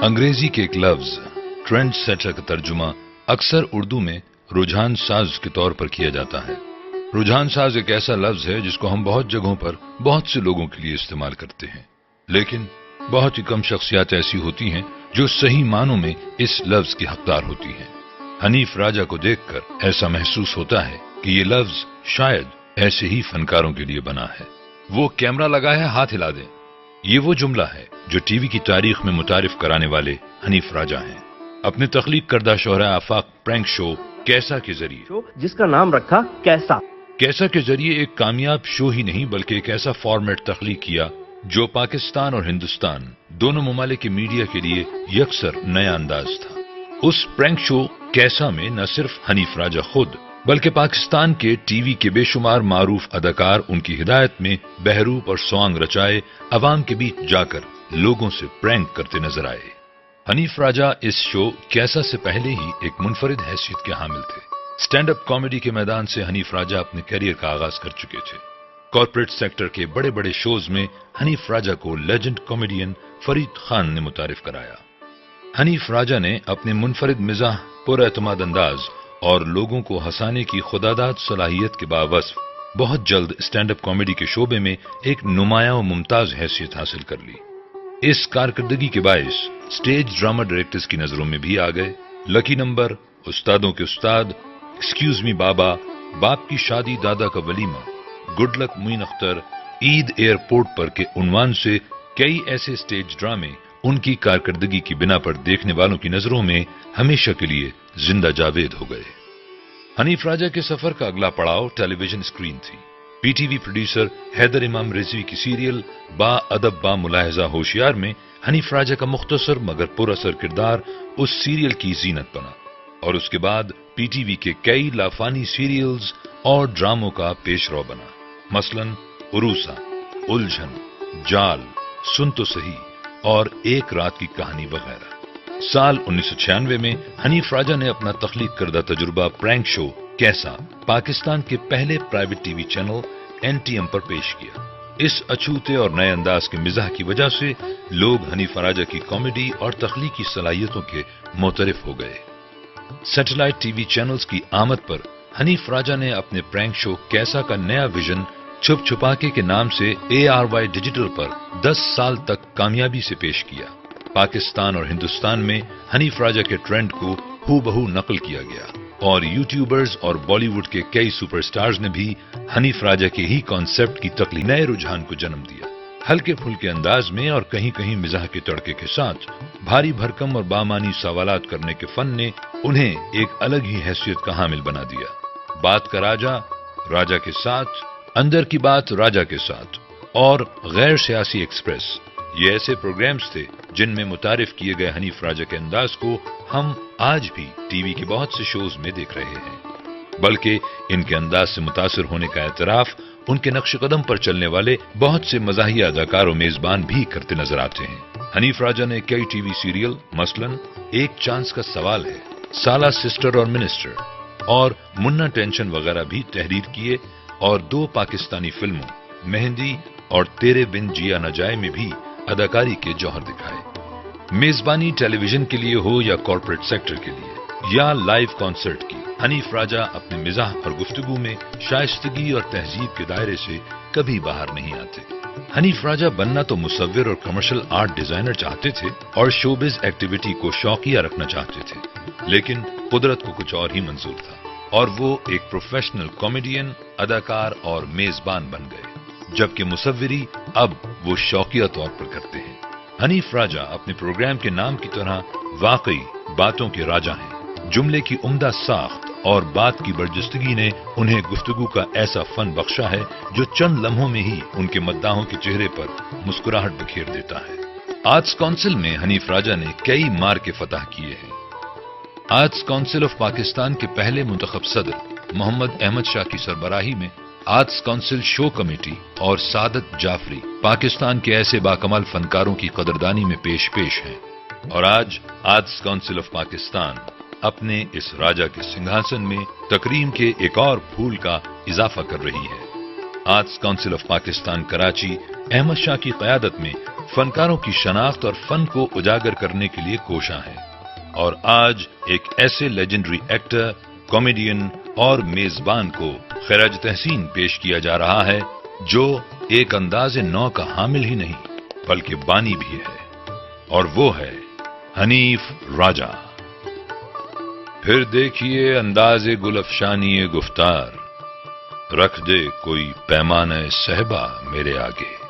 انگریزی کے ایک لفظ ٹرینڈ سیٹر کا ترجمہ اکثر اردو میں رجحان ساز کے طور پر کیا جاتا ہے۔ رجحان ساز ایک ایسا لفظ ہے جس کو ہم بہت جگہوں پر بہت سے لوگوں کے لیے استعمال کرتے ہیں، لیکن بہت ہی کم شخصیات ایسی ہوتی ہیں جو صحیح معنوں میں اس لفظ کی حقدار ہوتی ہیں۔ حنیف راجہ کو دیکھ کر ایسا محسوس ہوتا ہے کہ یہ لفظ شاید ایسے ہی فنکاروں کے لیے بنا ہے۔ وہ کیمرہ لگا ہے، ہاتھ ہلا دیں، یہ وہ جملہ ہے جو ٹی وی کی تاریخ میں متعارف کرانے والے حنیف راجہ ہیں۔ اپنے تخلیق کردہ شہرہ آفاق پرینک شو کیسا کے ذریعے، جس کا نام رکھا کیسا کے ذریعے ایک کامیاب شو ہی نہیں بلکہ ایک ایسا فارمیٹ تخلیق کیا جو پاکستان اور ہندوستان دونوں ممالک کے میڈیا کے لیے یکسر نیا انداز تھا۔ اس پرینک شو کیسا میں نہ صرف حنیف راجہ خود بلکہ پاکستان کے ٹی وی کے بے شمار معروف اداکار ان کی ہدایت میں بہروپ اور سونگ رچائے عوام کے بیچ جا کر لوگوں سے پرینک کرتے نظر آئے۔ حنیف راجہ اس شو کیسا سے پہلے ہی ایک منفرد حیثیت کے حامل تھے۔ سٹینڈ اپ کامیڈی کے میدان سے حنیف راجہ اپنے کیریئر کا آغاز کر چکے تھے۔ کارپوریٹ سیکٹر کے بڑے بڑے شوز میں حنیف راجہ کو لیجنڈ کامیڈین فرید خان نے متعارف کرایا۔ حنیف راجہ نے اپنے منفرد مزاح، پر اعتماد انداز اور لوگوں کو ہنسانے کی خداداد صلاحیت کے باوصف بہت جلد سٹینڈ اپ کامیڈی کے شعبے میں ایک نمایاں و ممتاز حیثیت حاصل کر لی۔ اس کارکردگی کے باعث سٹیج ڈرامہ ڈائریکٹرز کی نظروں میں بھی آ گئے۔ لکی نمبر، استادوں کے استاد، ایکسکیوز می بابا، باپ کی شادی دادا کا ولیمہ، گڈ لک معین اختر، عید ایئرپورٹ پر کے عنوان سے کئی ایسے سٹیج ڈرامے ان کی کارکردگی کی بنا پر دیکھنے والوں کی نظروں میں ہمیشہ کے لیے زندہ جاوید ہو گئے۔ حنیف راجہ کے سفر کا اگلا پڑاؤ ٹیلی ویژن اسکرین تھی۔ P T V producer Haider Imam Rizvi کی سیریل با ادب با ملاحظہ ہوشیار میں حنیف راجہ کا مختصر مگر پر اثر کردار اس سیریل کی زینت بنا، اور اس کے بعد پی ٹی وی کے کئی لافانی سیریلز اور ڈراموں کا پیش رو بنا، مثلا عروسہ، الجھن، جال، سن تو صحیح اور ایک رات کی کہانی وغیرہ۔ سال 1996 میں حنیف راجہ نے اپنا تخلیق کردہ تجربہ پرینک شو کیسا پاکستان کے پہلے private T V channel N T M پر پیش کیا۔ اس اچھوتے اور نئے انداز کے مزاح کی وجہ سے لوگ حنیف راجہ کی کامیڈی اور تخلیقی صلاحیتوں کے معترف ہو گئے۔ سیٹلائٹ ٹی وی چینلز کی آمد پر حنیف راجہ نے اپنے پرینک شو کیسا کا نیا ویژن چھپ چھپاکے کے نام سے ARY ڈیجیٹل پر 10 سال تک کامیابی سے پیش کیا۔ پاکستان اور ہندوستان میں حنیف راجہ کے ٹرینڈ کو ہو بہو نقل کیا گیا، اور یوٹیوبرز اور بالی ووڈ کے کئی سپر سٹارز نے بھی حنیف راجہ کے ہی کانسیپٹ کی تقلید نئے رجحان کو جنم دیا۔ ہلکے پھلکے انداز میں اور کہیں کہیں مزاح کے تڑکے کے ساتھ بھاری بھرکم اور بامانی سوالات کرنے کے فن نے انہیں ایک الگ ہی حیثیت کا حامل بنا دیا۔ بات کا راجہ، راجہ کے ساتھ، اندر کی بات راجہ کے ساتھ، اور غیر سیاسی ایکسپریس، یہ ایسے پروگرامز تھے جن میں متعارف کیے گئے حنیف راجہ کے انداز کو ہم آج بھی ٹی وی کے بہت سے شوز میں دیکھ رہے ہیں، بلکہ ان کے انداز سے متاثر ہونے کا اعتراف ان کے نقش قدم پر چلنے والے بہت سے مزاحیہ اداکار و میزبان بھی کرتے نظر آتے ہیں۔ حنیف راجہ نے کئی ٹی وی سیریل، مثلا ایک چانس کا سوال ہے، سالہ سسٹر اور منسٹر اور منا ٹینشن وغیرہ بھی تحریر کیے، اور 2 پاکستانی فلموں مہندی اور تیرے بن جیا نہ جائے میں بھی اداکاری کے جوہر دکھائے۔ میزبانی ٹیلی ویژن کے لیے ہو یا کارپوریٹ سیکٹر کے لیے یا لائیو کانسرٹ کی، حنیف راجہ اپنے مزاح اور گفتگو میں شائستگی اور تہذیب کے دائرے سے کبھی باہر نہیں آتے۔ حنیف راجہ بننا تو مصور اور کمرشل آرٹ ڈیزائنر چاہتے تھے اور شوبز ایکٹیویٹی کو شوقیہ رکھنا چاہتے تھے، لیکن قدرت کو کچھ اور ہی منظور تھا، اور وہ ایک پروفیشنل کامیڈین، اداکار اور میزبان بن گئے، جبکہ مصوری اب وہ شوقیہ طور پر کرتے ہیں۔ حنیف راجہ اپنے پروگرام کے نام کی طرح واقعی باتوں کے راجہ ہیں۔ جملے کی عمدہ ساخت اور بات کی برجستگی نے انہیں گفتگو کا ایسا فن بخشا ہے جو چند لمحوں میں ہی ان کے مداحوں کے چہرے پر مسکراہٹ بکھیر دیتا ہے۔ آرٹس کونسل میں حنیف راجہ نے کئی مارکے فتح کیے ہیں۔ آرٹس کونسل آف پاکستان کے پہلے منتخب صدر محمد احمد شاہ کی سربراہی میں آرٹس کونسل شو کمیٹی اور سعادت جعفری پاکستان کے ایسے باکمال فنکاروں کی قدردانی میں پیش ہیں، اور آج آرٹس کونسل آف پاکستان اپنے اس راجہ کے سنگھاسن میں تکریم کے ایک اور پھول کا اضافہ کر رہی ہے۔ Arts Council of Pakistan Karachi Ahmad Shah کی قیادت میں فنکاروں کی شناخت اور فن کو اجاگر کرنے کے لیے کوشاں ہے، اور آج ایک ایسے لیجنڈری ایکٹر، کامیڈین اور میزبان کو خراج تحسین پیش کیا جا رہا ہے جو ایک انداز نو کا حامل ہی نہیں بلکہ بانی بھی ہے، اور وہ ہے حنیف راجہ۔ پھر دیکھیے انداز گل افشانی گفتار، رکھ دے کوئی پیمانہ صہبا میرے آگے۔